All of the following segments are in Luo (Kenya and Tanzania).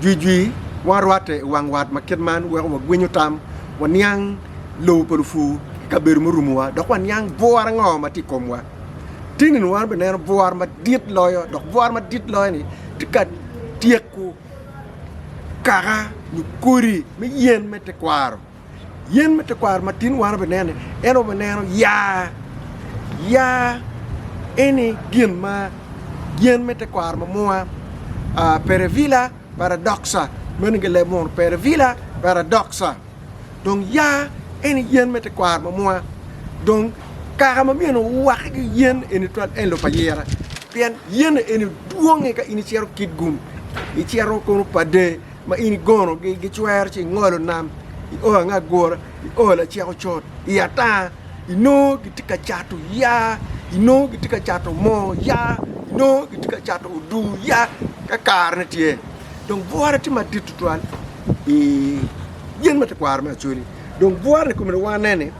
Juji warwate wangwat maketman wa gwinyo tam wanyang lo pelufu kaber murumwa dok wanyang boar ngo mati komwa tinin wan bener boar ma dit loyo dok boar ma dit loyo ni tikat tieku kara ni kuri me yen mete kwaro yen mete kwaro matin wan bener eno bener ya eni gin ma yen mete kwaro ma moa perevila paradoxa meningale mon perevila paradoxa donc ya eni yen mete kwar ma moi donc kara ma mien wax yen eni toile en lo payera pen yen eni duonge ka initiero kidgum itiero kono pade ma ini gono ge chuer chi ngolo nam o nga gora o la chiero chot yata ino gitika chatu ya ino gitika chatu mo ya ino gitika chatu du ya ka karne tie donc boire ti ma ditu toile yen mate kwar ma chuli donc boire ko mi wanene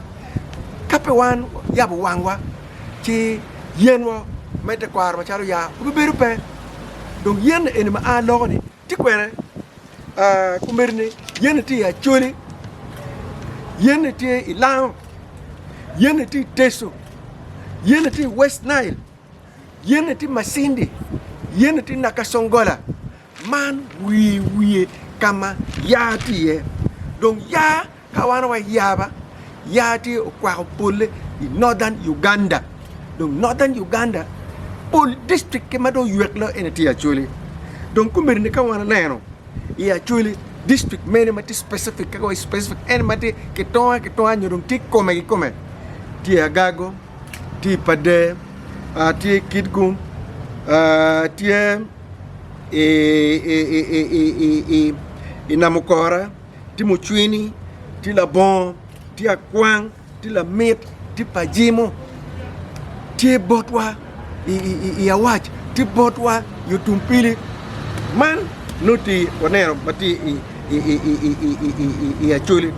kape wan ya bo wangwa ti yen wo mate kwar ma chalu ya bu beru pe donc yen en ma a logoni ti kwere ko merni yen ti ya chuli yen ti ilam yen ti teso yen ti West Nile yen ti Masindi yen ti Nakasongola man we kama yati ye donc ya kawana wa yaba yati kwa pole in northern Uganda donc northern Uganda pol district ke mado yuekla enati actually donc kumir ni kawana neno ya actually district mene mati specific ka specific en mati ke toa nyurung tik kome ti agago ti pade ti kidgum ti Namukora, ti Muchwini, ti Labon, ti Akwang, ti Lamit, ti Pajimo, ti Botwa, Awach, ti Botwa, Yutumpili, man, no ti Wanero, but Achuli.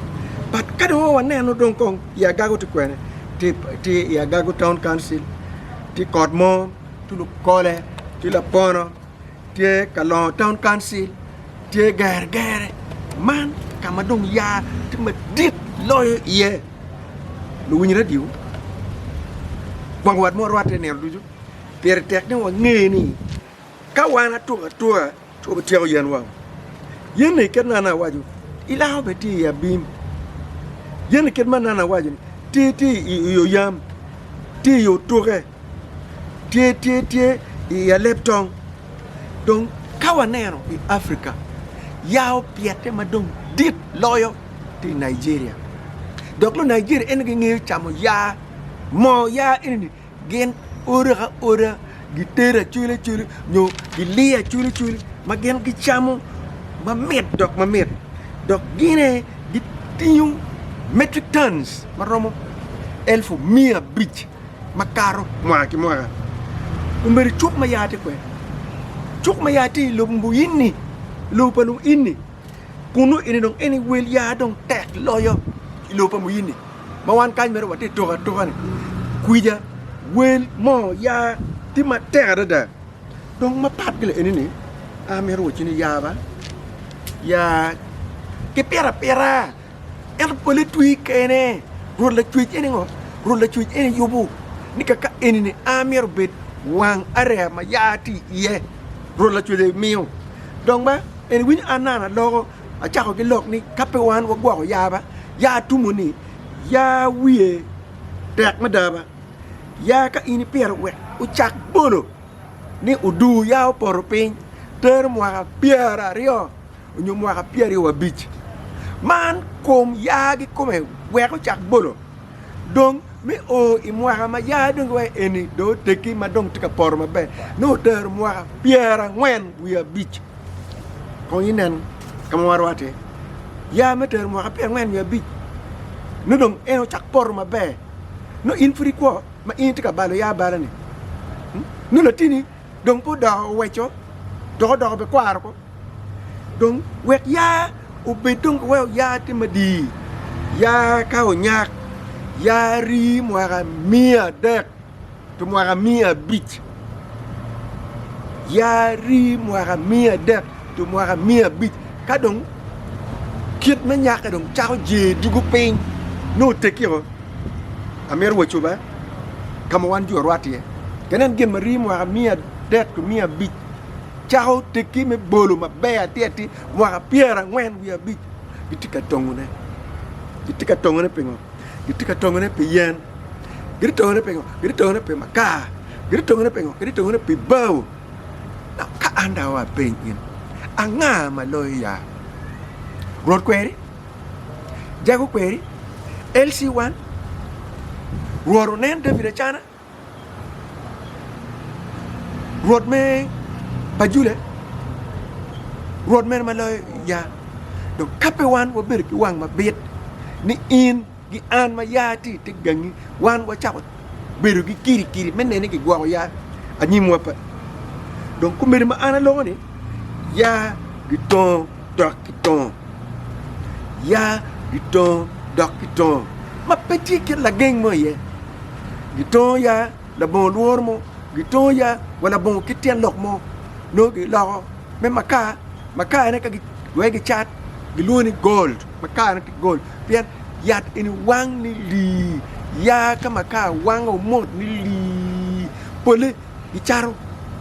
But Kado Wanero don't come, Yagago to Quene, ti Yagago Town Council, ti Codmo, to Lukole, ti Lapono, tie Kalon Town Council tie gare man kamadong ya ti medit loyo ye lu wini radio wat mo roate ne duju per tek ne wa ngeni kawana to tie yen wa yen ne ken nana waju ila be ti ya bim yen ken manana waju ti yo yam ti yo toure tie ya leptong donc kawanero in Africa yao piete madong dit loyo ti Nigeria donc lo Nigeria en ngi chamo ya mo ya en gen ora gitera chule nyo gilia chule ma gen gi chamo ma met donc gine gitinyu metric tons maromo elfu mia bich makaro mwaki mwa umberi chup ma yate kwe chuk ma yati lumbu ini lupa lu ini kunu ini dong ini wel ya dong tek loyo lupa mu ini mawan kan mero wati toka ni kuija wel mo ya ti ma tek ada dong ma pat gele ini ni a mero chini ya ba ya ke pera er pole tui kene ro la tui ini yobu ni kaka ini ni a mero bet wang are ma yati ye rola chule mio donc ba en win anana logo a chako ke lok ni kape wan wa gwa ya ba ya tumuni ya wiye tek madaba ya ka ini pier we u chak bolo ni udu ya por pin ter mo ka piera rio nyu mo ka pieri wa bich man kom ya gi come we ko chak bolo donc mi o i moa ma ya dung we eni do teki ma dong tika por ma be no ter moa piera ngwen we a beach ko yinen kam warwate ya ma ter moa piera ngwen we a beach no dong eno chak por ma be no in free ko ma in tika balo ya bala ni no la tini dong po da wecho do be kwar ko dong we ya u be dong we ya ti ma di ya ka o nyak yari mwara mia dek to mwara mia bit ya ri mwara mia det to mwara mia bit ka dong kit me nya ka dong chao je dugu ping no tekiro amer wo chuba kama wan ju rwati kenen gen mari mwara mia det to mia bit chao teki me bolo ma be ati mwara piera ngwen wi bit gitika tongune pengo gitika tongune pe yen giritongune pengo giritongune pe maka giritongune pengo giritongune pe bao na ka anda wa penyin anga maloya road query jago query LC1 ruoro nen David Chana road me pajule road men maloya donc kape wan wo ber ki wang ma bet ni in gi an ma yati te gangi wan wa chaw beru gi kiri men ne gi gwa ya anyi mo pa donc ko ma ana lo ni ya gi ton dok ton ya gi ton dok ton ma petit ke la geng mo ye gi ton ya la bon luor mo gi ton ya wala bon ki ten lok mo no gi lo me maka ne ka gi we gi chat gi luoni gold maka ne gold pian yat ini wang ni li ya ka maka wang o mot ni li pole gi charo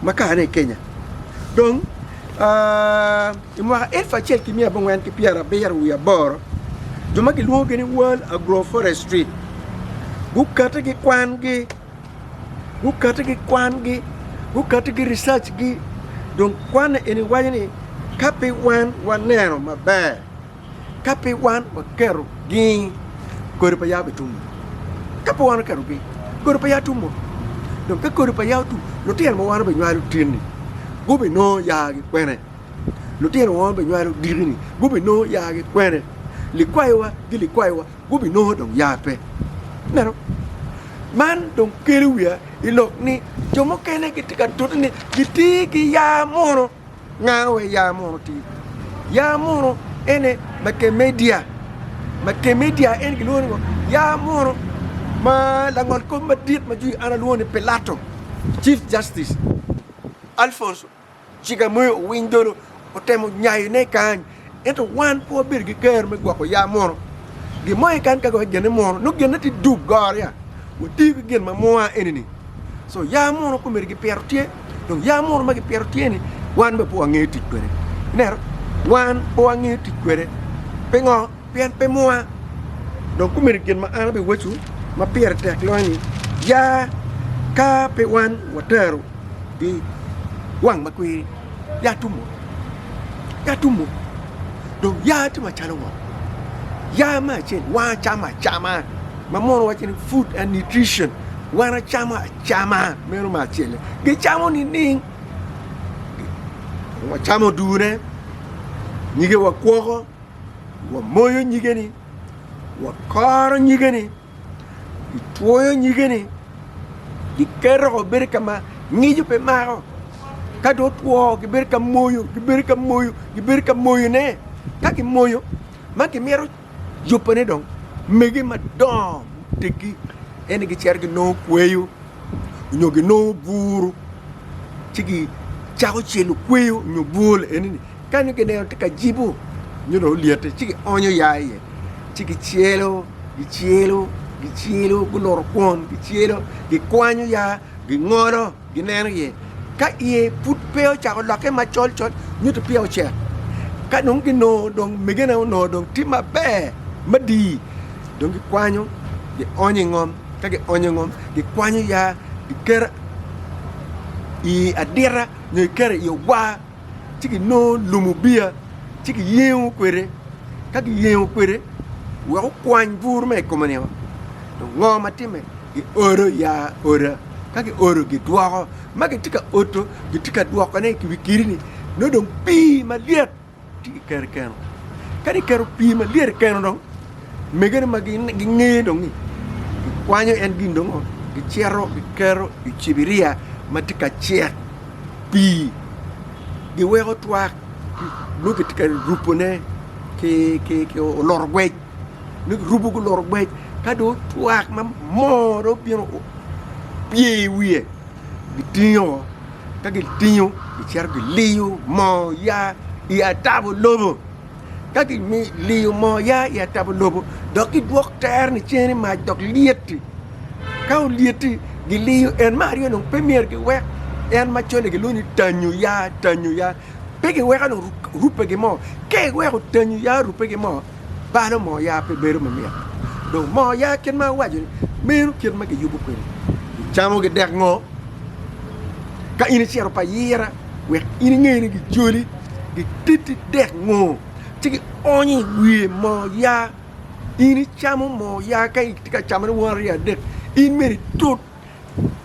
maka ne Kenya donc moi el facel ki mia bon wan ki piara ber wi abor joma gi luo geni world agroforestry bukata gi kwan gi research gi donc kwan ini wajani kape wan wanero mabe kape wan wa kero gi kore pa yabe tum kape wan kero gi kore pa yatum donc ka kore pa yatu lo tiel mo wan be nyaru tinni gobe no ya gi kwene lo tiel mo wan be nyaru dirini gobe no ya gi kwene likwaiwa gobe no dong ya pe nero man dong keruya ilok ni jomo kene kitika tutni kitiki ya mono ngawe ya mono ti ya mono ene make media en giloni go ya mono ma la ngol ko madit ma ju ana luoni Pelato Chief Justice Alfonso Chigamoyo Windolo o temo nyaayu ne kan ento wan po bir gi ker me go ko ya mono gi moy kan ka go gene mono no gene ti dub gar ya o ti gi gen ma moa enini so ya mono ko mer gi pertie donc ya mono ma gi pertie ni wan be po ngeti kwere ner wan po ngeti kwere pengo pian pe moa donc ko mer gen ma ana be wachu ma pier tek loni ya ka pe wan watero di wang ma kwi ya tumo donc ya ti ma chalo wa ya ma chen wa chama ma mono wa chen food and nutrition wana chama mero ma chele ge chamo ni ning wa chamo dune nyige wa kwoko wa moyo nyige ni wa karo nyige ni ituoyo nyige ni di kero ber kama ngiju pe maro ka do tuo ki ber kam moyo ne ka ki moyo ma ki mero jopane dong mege ma dom teki ene gi chergi no kweyo nyogi no buru chigi chao chelu kweyo nyo bul ene kan ke ne ka jibu nyo no liete chigi onyo yaye chigi gichelo gulor kon gichelo gi kwanyo ya gi ngoro gi neno ye ka ye put peo chao loke ma chol nyo to peo che ka nong gi no dong mege na no dong tima be madi dong gi kwanyo gi onyo ngom kage onyo ngom di kwanyo ya di ker i adira no ker yo wa tiki no lumubia tiki yewu kwere kage yewu kwere wa kwan bur me komane to ngoma time gi oro ya ora kage oro gi duo mage tika oto gi tika duo kane ki wikirini no dong pi maliet tiki ker kani ker pi maliet ken dong megere magi gi nge dong ni kwanyo en gindongo gi chiero gi kero gi chibiria matika chier pi gi wego twak lu gi tika rupone ke lorgwe lu rubu go lorgwe ka do twak ma moro bieno pie wie gi tinyo kaki tinyo ichar ki liyo mo ya ia tabu lobo kaki mi liyo mo ya ia tabu lobo doki dwok ter ni cheni ma dok lieti kau lieti gi liyo en mario no premier ki wek en ma chole gi luni tanyu ya pegi wek no rupe gi mo ke wek tanyu ya rupe gi mo bano mo ya pe beru mamia do mo ya ken ma waju meru ken ma gi yubu kweli chamo gi dek ngo ka ini chero pa yira we ini ngene gi joli gi titi dek ngo tigi onyi wi mo ya ini chamo mo ya ka tika chamo won ria dek in meri tut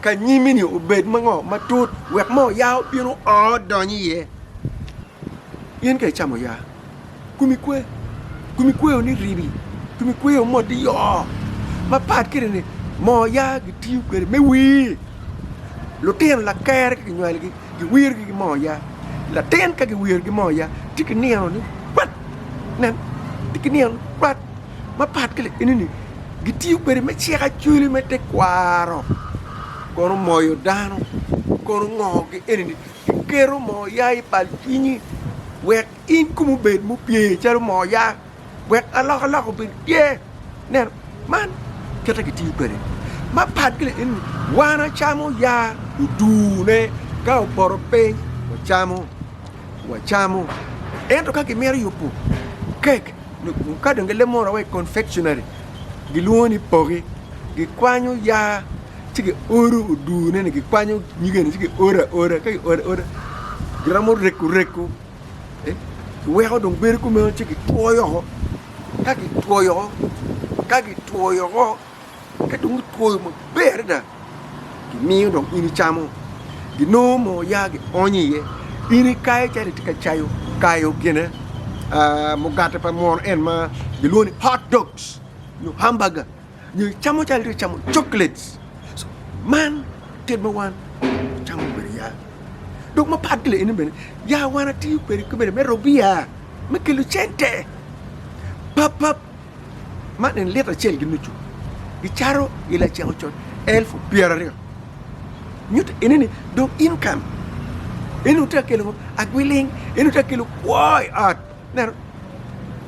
ka nyimini obed mango matut we mo ya bino o donyi ye yen ka chamo ya kumikwe oni ribi kumikwe o modi yo ma pat kire ni mo ya gi tiu kere me wi lo ten la kere ki nywel gi wir gi mo ya la ten ka gi wir gi mo ya tiki niano ni pat nen tiki niano pat ma pat kile ini gi tiu kere me cheka chuli me te kwaro kono mo yo dano kono ngo gi ini kero mo ya I pal fini wek in kumu bed mu pie charo mo ya wek ala ko bed ye nen man keta gi tiu kere ma pat kile ini wana chamo ya udune ka poro pe wa chamo ento ka kimero yupo cake no ka dengele mora we confectionery giluoni pogi gi kwanyo ya tigi oro udune ne gi kwanyo nyigene tigi ora ka ora gramo reku we ho dong ber ku me tigi toyo ka gi toyo ka dung toyo mo berda mi dong ini chamo di no mo ya gi onyi ye ini kai chari tika chayo kayo gene mo gata pa mon en ma di loni hot dogs no hamburger ni chamo chari chamo chocolates so, man ted mo wan chamo beri ya dok ma padle ini ben ya wana ti beri ko beri me robia me kilo cente pap ma en leta chel gi nuchu gi charo ila chao chon elfu piarario nyut ini dong income ini udah kilo agwiling ini udah kilo kuai at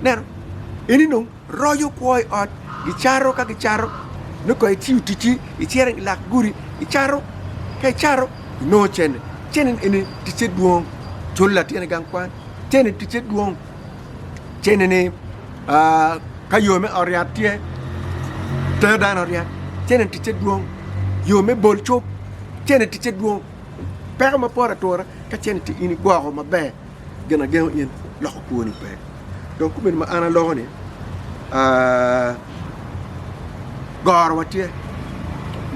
nero ini dong royo kuai at gicaro no koi tiu tici icering lak guri icaro no chen ini tice duong cholla tiene gangkwan chen tice duong chen ni kayo me oriat tie terdan oriat chen tice duong yo me bol chop chene ti cedwo pere ma pora tora ka chene ti ini gwa ma be gena gen yen lo ko ni pe donc ben ma ana lo ni gor watie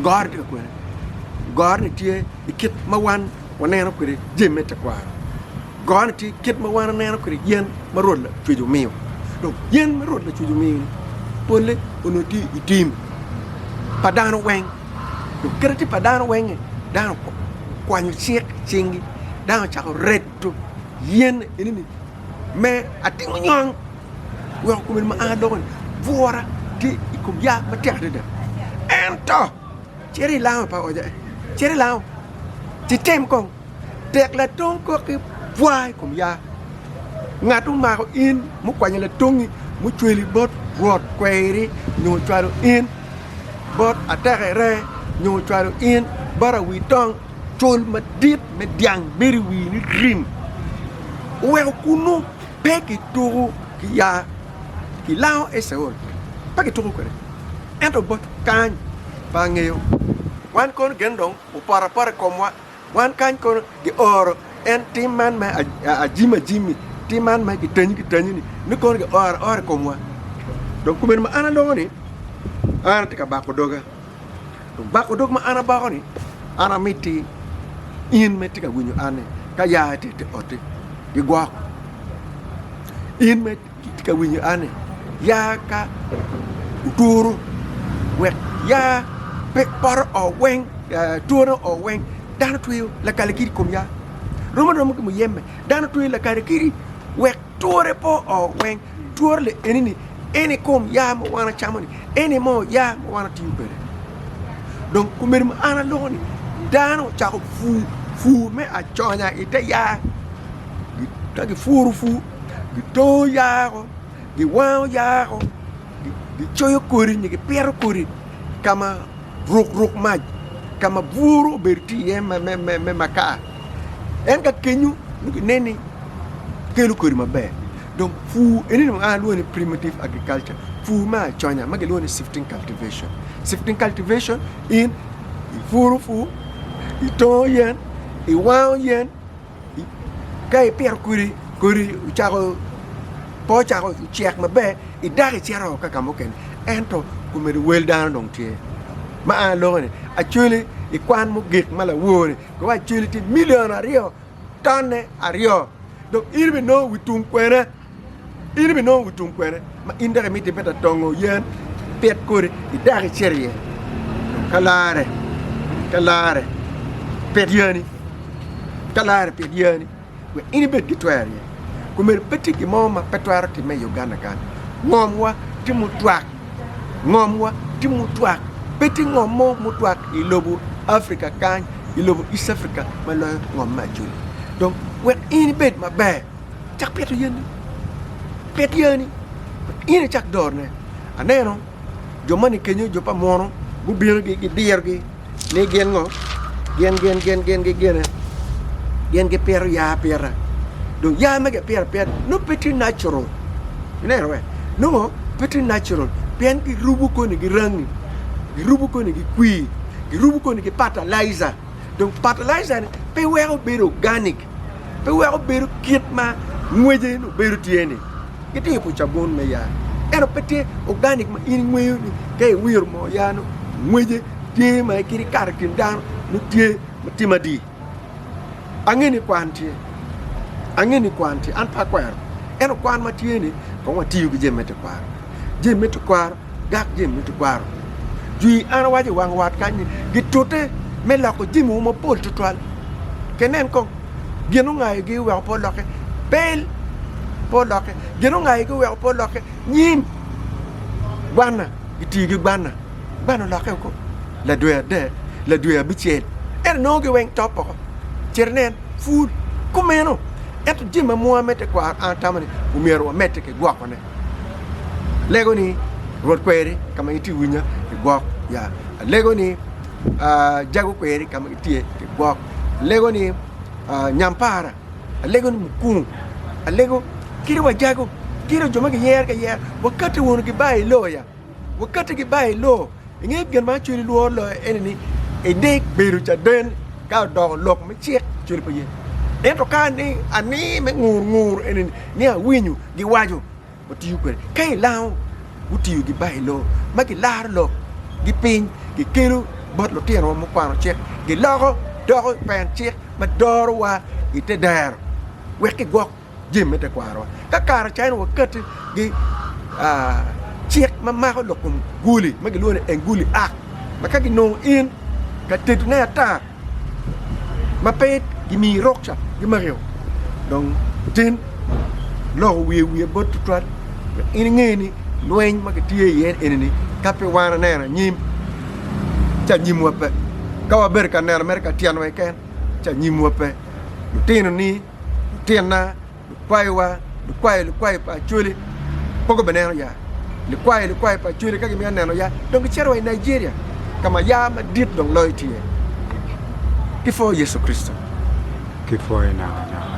gor de ko gor ni tie ikit ma wan wanena ko de jemme ta kwa gor ti kit ma wan nena ko de yen ma rod la tuju miyo donc yen ma rod la tuju miyo pole ono ti itim padano weng donc kereti padano weng dan kwanyo siek chingi dan chako reto yen ini me atingo nyong wa ko ma adon vora ti ko ya ma tekde de ento cheri lao pa oja cheri lao ti tem kong tek la ton ko ki vwai ko ya ngatu ma ko in mu kwanyo la tongi mu chweli bot rot kweri no chwalo in bot atere re no chwalo in bara wi tong chol ma dit me diang beri wi ni dream we kuno peki turu ki ya ki lao esol peki turu ko ento bot kan pa ngeo wan kon gendong o para komwa wan kan kon gi oro en timan ma ajima jimi timan ma ki tanyi ni kon gi oro komwa donc kumen ma ana lo ni ana tika ba ko doga bako dog ma ana bako ni ana miti in meti ka winyo ane ka ya te ote di gwa in meti ka winyo ane ya ka uturu we ya pe par o wen turo o wen dan tuyo la kalakiri kom ya roma mu yemme dan tuyo la kalakiri we tore po o wen turle eni kom ya mo wana chamoni eni mo ya mo wana tiyo bere donc kumer ma ana loni dano chako fu me a chonya ite ya gi furu fu gi to ya ko gi wa ya ko gi choyo kori ni gi pero kori kama ruk maj kama buru berti me maka en ka kenyu neni kelu kori mabe donc fu eni no alu ni primitive agriculture fu ma chonya ma gelo ni shifting cultivation in furu fu ito yen i wa yen kay per kori chako po chako chek mabe i dari chero ka kamoken ento kumeri well down dong tie ma alo ni actually i kwan mo gik mala woni ko actually ti million ario tonne ario donc il me no witung kwena ma indere mi te beta tongo yen pet kori i dari cherie kalare pet yani we ini bet gitwari kumer peti ki moma petwar ti me Uganda kan ngomwa ti mutwak peti ngomo mutwak ilobu Africa kan ilobu East Africa malo ngom ma jul donc we ini bet ma be chak pet yani ini chak dorne aneno jomani kenyo jopa mono bu biir gi dier gi ne gen ngo gen ge per ya pera donc ya me ge per no petit natural ne we no petit natural pen ki rubu ko ni gi rangi gi rubu ko ni gi kui gi rubu ko ni gi fertilizer donc fertilizer ne pe we organic pe we kit ma ngweje no beru tiene kiti pu chabon me ya ero petit organic ma in ngweyo ni kay wir mo ya no ngweje tie ma kiri karkin dan no tie timadi angeni kwanti an pa kwar eno kwan ma tie ni ko wa tiu gi jemete kwar gak jemete kwar ji an waje wang wat kan gi tote me la ko jimu mo pol total kenen ko genu ngai gi wa po loke pel po loke genu ngai gi wa po loke nyim bana gi ti gi bana loke ko la doya bichel no ge weng top ko cernen food kumeno et jima muamete ko antamani umero mete ke gwa ko ne lego ni rod kweri kama iti winya ke gwa ya lego ni jago kweri kama iti ke gwa lego ni nyampara lego ni muku lego kiri wa jago kiri joma ke yer wakati wono ke bai lo ya wakati ke bai lo ngi gen ma chuli lo eneni e dek beru cha den ka do lok me chek chuli pa ye en to ka ni ani me ngur eneni ni a winyu gi waju botiu ko kai lao botiu gi bai lo ma gi lar lo gi pin gi kelu bot lo tieno mo kwano chek gi logo do pen chek ma dor wa ite der we ke gok jemme te kwaro ka kar chai no wakati gi chek ma ko lokum guli ma gi lone en guli ak ma ka gi no in ka tetu na ta ma pet gi mi rokcha gi ma rew donc tin lo wi bot twat in ngeni loen ma ga tie yen eneni kape wana na nyim cha nyim wape ka wa ber ka na amerika tian we ken cha nyim wape tin ni tin na kwai pa chuli pogo beneno ya le kwai pa chuli ka gi mi neno ya donc chero wa Nigeria kama ya ma dit dong loitie kifo Yesu Kristo kifo ina